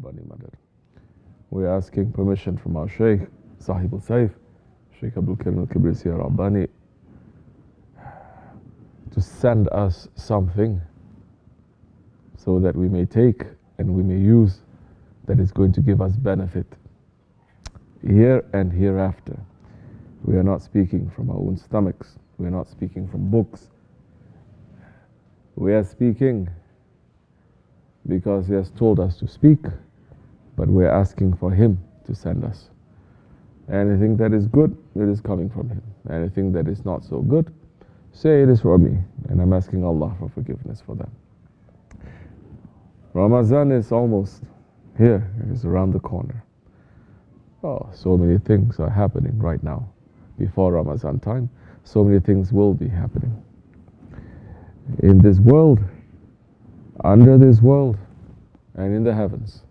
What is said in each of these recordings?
Rabbani Madad. We're asking permission from our Shaykh, SahibulSaif, Shaykh Abdulkerim Kibrisi Rabbani, to send us something so that we may take and we may use, that is going to give us benefit here and hereafter. We are not speaking from our own stomachs. We are not speaking from books. We are speaking because He has told us to speak, but we are asking for Him to send us. Anything that is good, it is coming from Him. Anything that is not so good, say it is from me, and I'm asking Allah for forgiveness for that. Ramazan is almost here, it is around the corner. Oh, so many things are happening right now. Before Ramazan time, so many things will be happening. In this world, under this world, and in the heavens.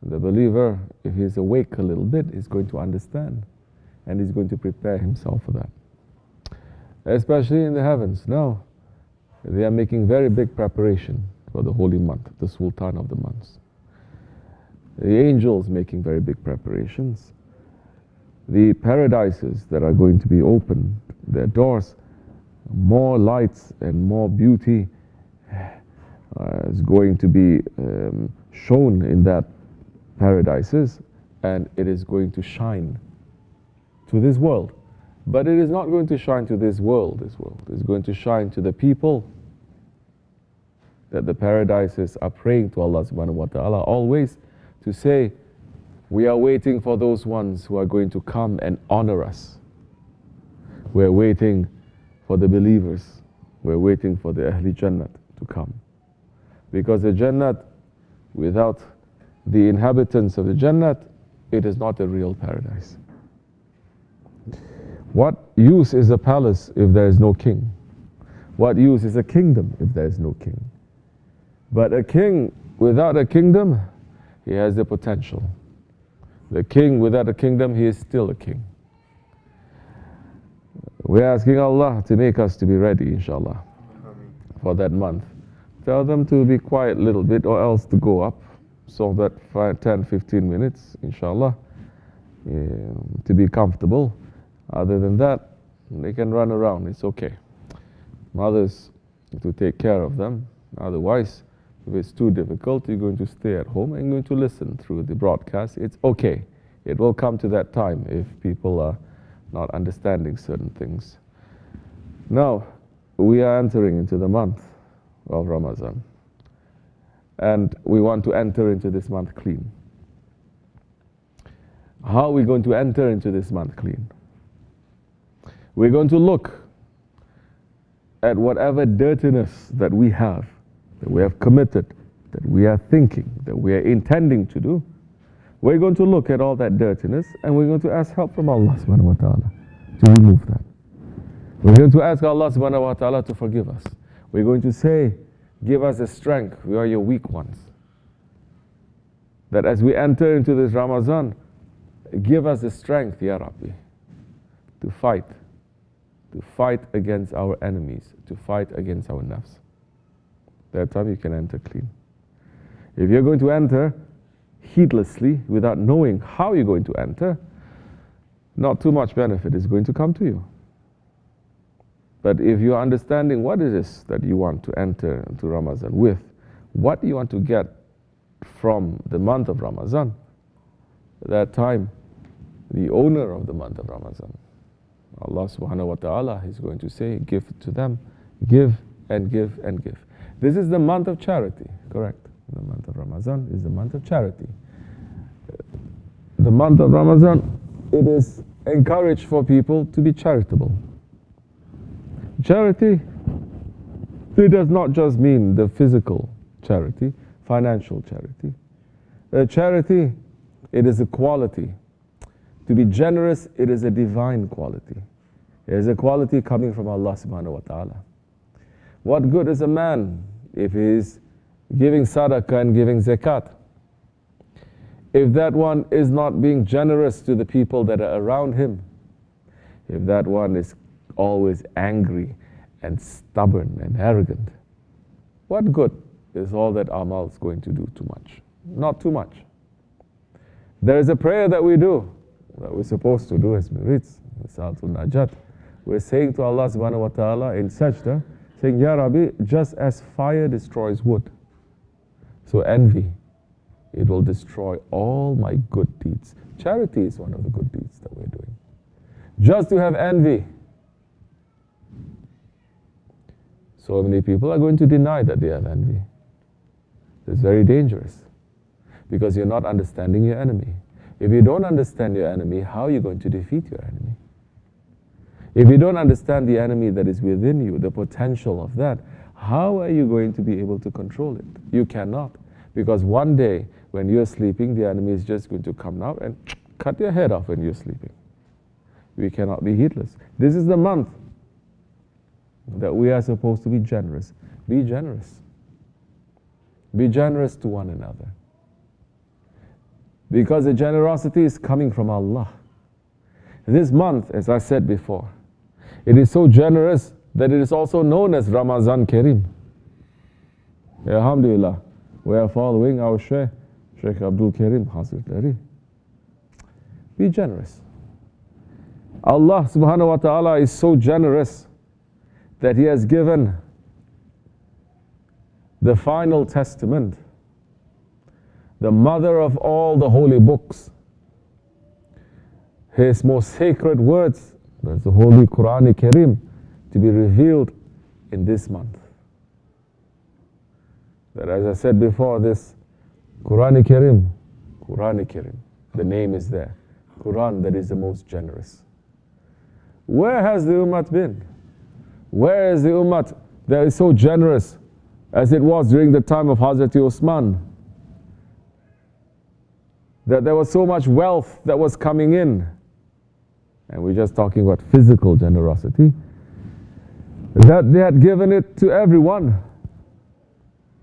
The believer, if he's awake a little bit, is going to understand, and he's going to prepare himself for that. Especially in the heavens. Now, they are making very big preparation for the holy month, the Sultan of the months. The angels making very big preparations. The paradises that are going to be opened, their doors, more lights and more beauty is going to be shown in that paradises, and it is going to shine to this world. But it is not going to shine to this world. It's going to shine to the people that the paradises are praying to Allah subhanahu wa ta'ala always to say, we are waiting for those ones who are going to come and honor us. We are waiting for the believers. We are waiting for the Ahli Jannat to come. Because the Jannat, without the inhabitants of the Jannat, it is not a real paradise. What use is a palace if there is no king? What use is a kingdom if there is no king? But a king without a kingdom, he has the potential. The king without a kingdom, he is still a king. We're asking Allah to make us to be ready, inshallah, for that month. Tell them to be quiet a little bit or else to go up, so that 10-15 minutes, inshallah, to be comfortable. Other than that, they can run around, it's okay. Mothers, to take care of them. Otherwise, if it's too difficult, you're going to stay at home and going to listen through the broadcast. It's okay. It will come to that time if people are not understanding certain things. Now, we are entering into the month of Ramazan. And we want to enter into this month clean. How are we going to enter into this month clean? We're going to look at whatever dirtiness that we have committed, that we are thinking, that we are intending to do. We're going to look at all that dirtiness and we're going to ask help from Allah subhanahu wa ta'ala to remove that. We're going to ask Allah subhanahu wa ta'ala to forgive us. We're going to say, give us the strength, we are your weak ones. That as we enter into this Ramazan, give us the strength, Ya Rabbi, to fight against our enemies, to fight against our nafs. That time you can enter clean. If you're going to enter heedlessly, without knowing how you're going to enter, not too much benefit is going to come to you. But if you're understanding what it is that you want to enter into Ramazan with, what you want to get from the month of Ramazan, at that time, the owner of the month of Ramazan, Allah subhanahu wa ta'ala is going to say, give to them, give and give and give. This is the month of charity, correct? The month of Ramazan is the month of charity. The month of Ramazan, it is encouraged for people to be charitable. Charity, it does not just mean the physical charity, financial charity. Charity, it is a quality. To be generous, it is a divine quality. It is a quality coming from Allah subhanahu wa ta'ala. What good is a man if he is giving sadaqah and giving zakat, if that one is not being generous to the people that are around him, if that one is always angry and stubborn and arrogant, what good is all that amal is going to do too much? Not too much. There is a prayer that we do, that we're supposed to do as murids, Salatul Najat. We're saying to Allah subhanahu wa ta'ala in sajda, saying, Ya Rabbi, just as fire destroys wood, so envy, it will destroy all my good deeds. Charity is one of the good deeds that we're doing. Just to have envy. So many people are going to deny that they have envy. It's very dangerous because you're not understanding your enemy. If you don't understand your enemy, how are you going to defeat your enemy? If you don't understand the enemy that is within you, the potential of that, how are you going to be able to control it? You cannot. Because one day, when you're sleeping, the enemy is just going to come out and cut your head off when you're sleeping. We cannot be heedless. This is the month that we are supposed to be generous. Be generous. Be generous to one another. Because the generosity is coming from Allah. This month, as I said before, it is so generous that it is also known as Ramazan Kareem. Alhamdulillah, we are following our Shaykh, Shaykh Abdulkerim, Hazrat. Be generous. Allah subhanahu wa ta'ala is so generous that He has given the final testament, the mother of all the holy books, His most sacred words, that's the Holy Quran Kareem, to be revealed in this month. That, as I said before, this Quran Kareem, the name is there. Quran that is the most generous. Where has the Ummah been? Where is the Ummah that is so generous as it was during the time of Hazrat Osman? That there was so much wealth that was coming in. And we're just talking about physical generosity. That they had given it to everyone.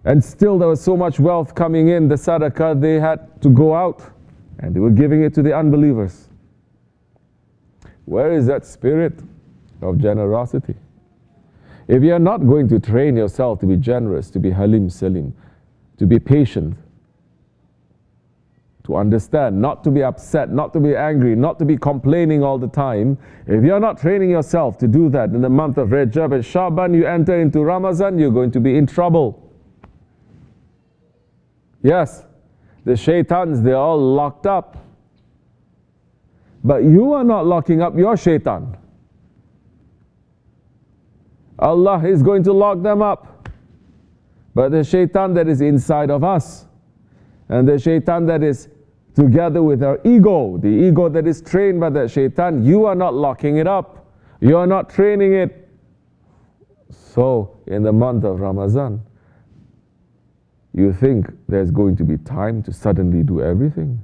And still there was so much wealth coming in, the sadaqah, they had to go out. And they were giving it to the unbelievers. Where is that spirit of generosity? If you are not going to train yourself to be generous, to be halim salim, to be patient, to understand, not to be upset, not to be angry, not to be complaining all the time, if you are not training yourself to do that in the month of Rajab and Shaban, you enter into Ramazan, you're going to be in trouble. Yes, the shaitans, they're all locked up. But you are not locking up your shaitan. Allah is going to lock them up. But the shaitan that is inside of us, and the shaitan that is together with our ego, the ego that is trained by that shaitan, you are not locking it up. You are not training it. So, in the month of Ramazan, you think there's going to be time to suddenly do everything?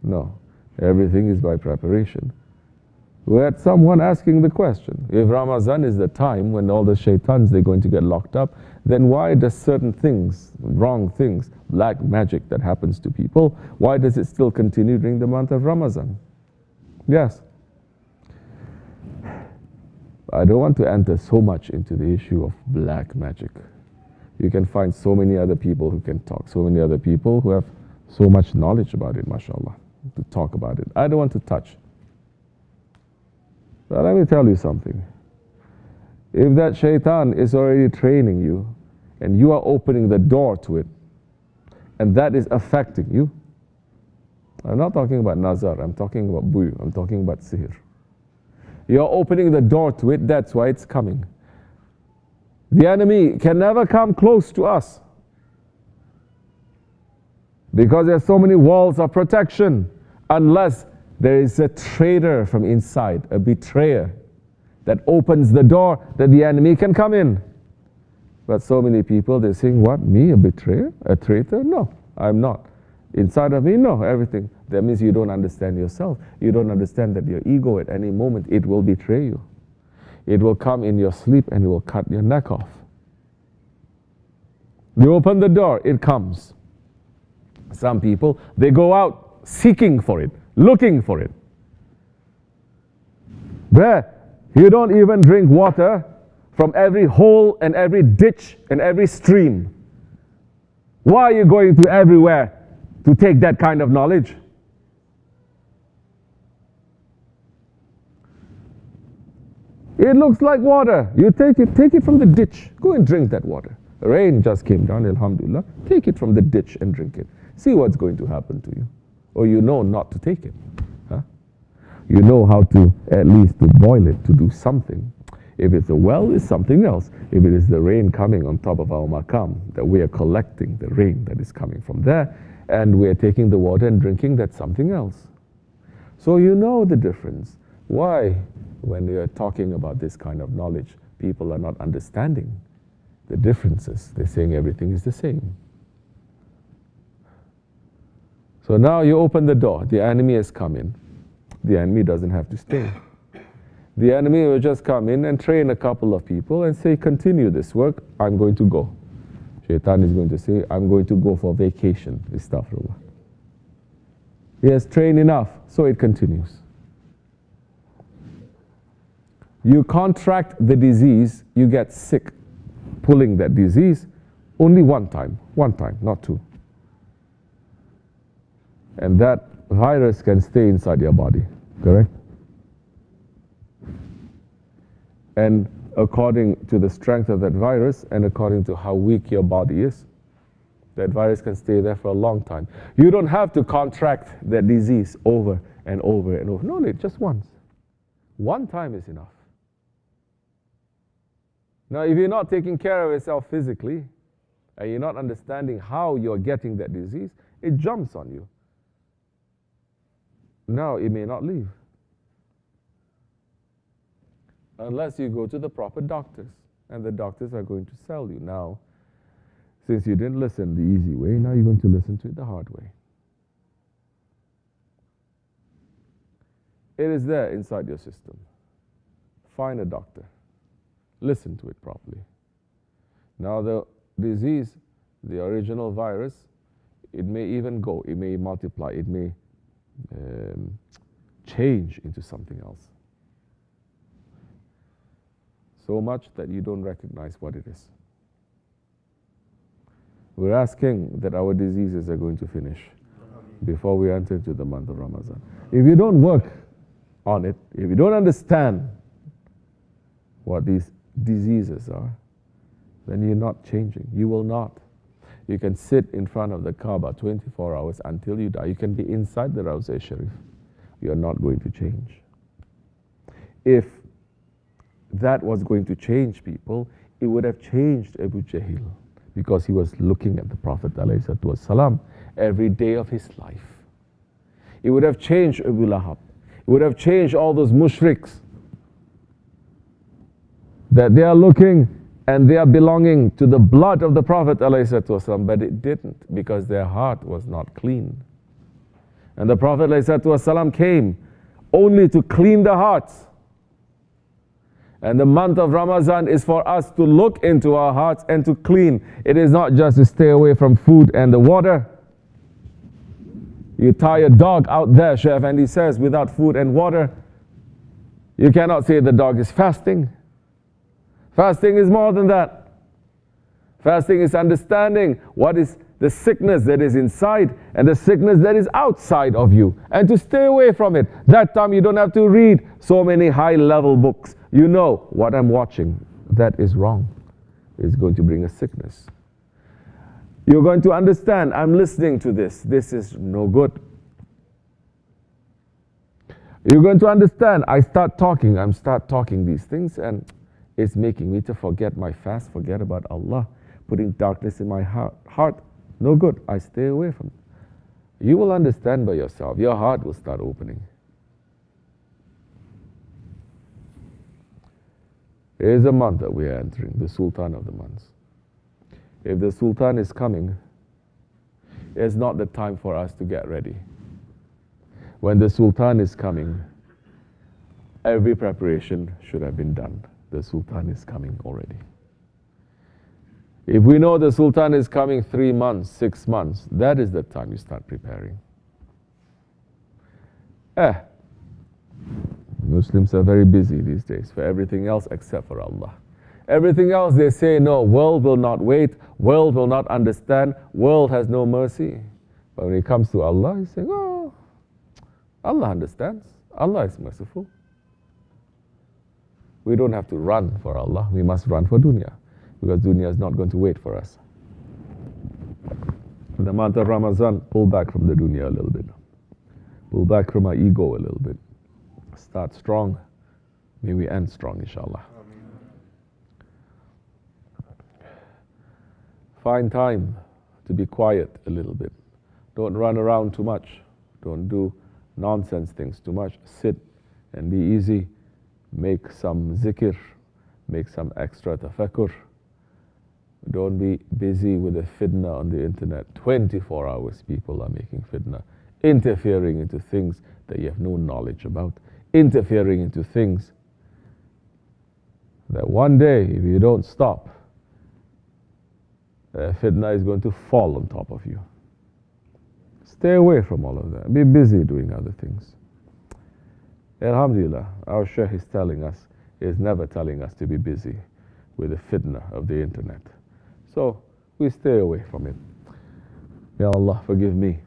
No. Everything is by preparation. We had someone asking the question, if Ramazan is the time when all the shaitans, they're going to get locked up, then why does certain things, wrong things, black magic that happens to people, why does it still continue during the month of Ramazan? Yes. I don't want to enter so much into the issue of black magic. You can find so many other people who can talk, so many other people who have so much knowledge about it, mashallah, to talk about it. I don't want to touch. But let me tell you something. If that shaitan is already training you, and you are opening the door to it, and that is affecting you, I'm not talking about nazar, I'm talking about buyu, I'm talking about sihr. You're opening the door to it, that's why it's coming. The enemy can never come close to us because there are so many walls of protection unless there is a traitor from inside, a betrayer that opens the door that the enemy can come in. But so many people, they're saying, what, me, a betrayer, a traitor? No, I'm not. Inside of me, no, everything. That means you don't understand yourself. You don't understand that your ego at any moment, it will betray you. It will come in your sleep and it will cut your neck off. You open the door, it comes. Some people, they go out seeking for it, looking for it. Where you don't even drink water from every hole and every ditch and every stream. Why are you going to everywhere to take that kind of knowledge? It looks like water. You take it from the ditch. Go and drink that water. Rain just came down, alhamdulillah. Take it from the ditch and drink it. See what's going to happen to you. Or you know not to take it. Huh? You know how to, at least to boil it, to do something. If it's a well, it's something else. If it is the rain coming on top of our maqam, that we are collecting the rain that is coming from there, and we are taking the water and drinking, that's something else. So you know the difference. Why, when we are talking about this kind of knowledge, people are not understanding the differences? They're saying everything is the same. So now you open the door, the enemy has come in. The enemy doesn't have to stay. The enemy will just come in and train a couple of people and say, continue this work, I'm going to go. Shaitan is going to say, I'm going to go for vacation, astaghfirullah. He has trained enough, so it continues. You contract the disease, you get sick pulling that disease only one time, not two. And that virus can stay inside your body, correct? And according to the strength of that virus and according to how weak your body is, that virus can stay there for a long time. You don't have to contract that disease over and over and over. No, just once. One time is enough. Now, if you're not taking care of yourself physically, and you're not understanding how you're getting that disease, it jumps on you. Now, it may not leave. Unless you go to the proper doctors, and the doctors are going to sell you. Now, since you didn't listen the easy way, now you're going to listen to it the hard way. It is there inside your system. Find a doctor. Listen to it properly. Now the disease, the original virus, it may even go, it may multiply, it may change into something else. So much that you don't recognize what it is. We're asking that our diseases are going to finish before we enter into the month of Ramazan. If you don't work on it, if you don't understand what these diseases are, then you're not changing. You will not. You can sit in front of the Kaaba 24 hours until you die. You can be inside the Rawza Sharif. You are not going to change. If that was going to change people, it would have changed Abu Jahl, because he was looking at the Prophet ﷺ every day of his life. It would have changed Abu Lahab. It would have changed all those mushriks, that they are looking and they are belonging to the blood of the Prophet ﷺ, but it didn't, because their heart was not clean. And the Prophet ﷺ came only to clean the hearts. And the month of Ramazan is for us to look into our hearts and to clean. It is not just to stay away from food and the water. You tie a dog out there, Shaykh Efendi says, without food and water, you cannot say the dog is fasting. Fasting is more than that. Fasting is understanding what is the sickness that is inside and the sickness that is outside of you, and to stay away from it. That time you don't have to read so many high-level books. You know what I'm watching, that is wrong. It's going to bring a sickness. You're going to understand, I'm listening to this. This is no good. You're going to understand, I start talking these things, and it's making me to forget my fast, forget about Allah, putting darkness in my heart. No good. I stay away from it. You will understand by yourself. Your heart will start opening. It is a month that we are entering, the Sultan of the months. If the Sultan is coming, it's not the time for us to get ready. When the Sultan is coming, every preparation should have been done. The Sultan is coming already. If we know the Sultan is coming 3 months, 6 months, that is the time you start preparing. Muslims are very busy these days for everything else except for Allah. Everything else they say, no, world will not wait, world will not understand, world has no mercy. But when it comes to Allah, he's saying, oh, Allah understands, Allah is merciful. We don't have to run for Allah, we must run for dunya, because dunya is not going to wait for us. In the month of Ramazan, pull back from the dunya a little bit. Pull back from our ego a little bit. Start strong, may we end strong, inshallah. Find time to be quiet a little bit. Don't run around too much. Don't do nonsense things too much. Sit and be easy. Make some zikr. Make some extra tafakkur. Don't be busy with the fitna on the internet. 24 hours people are making fitna. Interfering into things that you have no knowledge about. Interfering into things that one day, if you don't stop, fitna is going to fall on top of you. Stay away from all of that. Be busy doing other things. Alhamdulillah, our Shaykh is telling us, is never telling us to be busy with the fitna of the internet. So, we stay away from it. May Allah forgive me.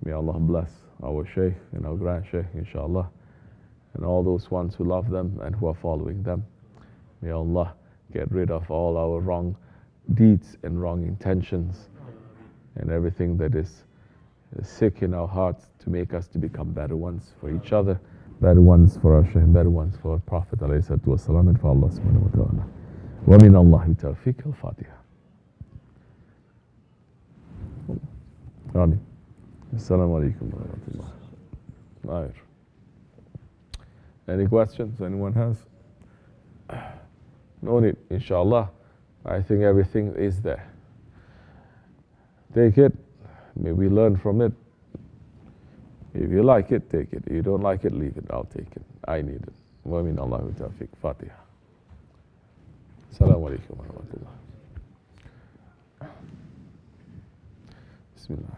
May Allah bless our Shaykh and our Grand Shaykh, inshallah, and all those ones who love them and who are following them. May Allah get rid of all our wrong deeds and wrong intentions and everything that is sick in our hearts to make us to become better ones for each other, better ones for our Shaykh, better ones for our Prophet ﷺ, and for Allah subhanahu wa ta'ala. Wa min Allahi tawfiq al-Fatiha. Assalamu alaikum wa rahmatullah. Any questions anyone has? No need, inshallah. I think everything is there. Take it. May we learn from it. If you like it, take it. If you don't like it, leave it. I'll take it. I need it. Wa min Allahi tawfiq. Fatiha. Assalamu alaikum wa rahmatullah. Bismillah.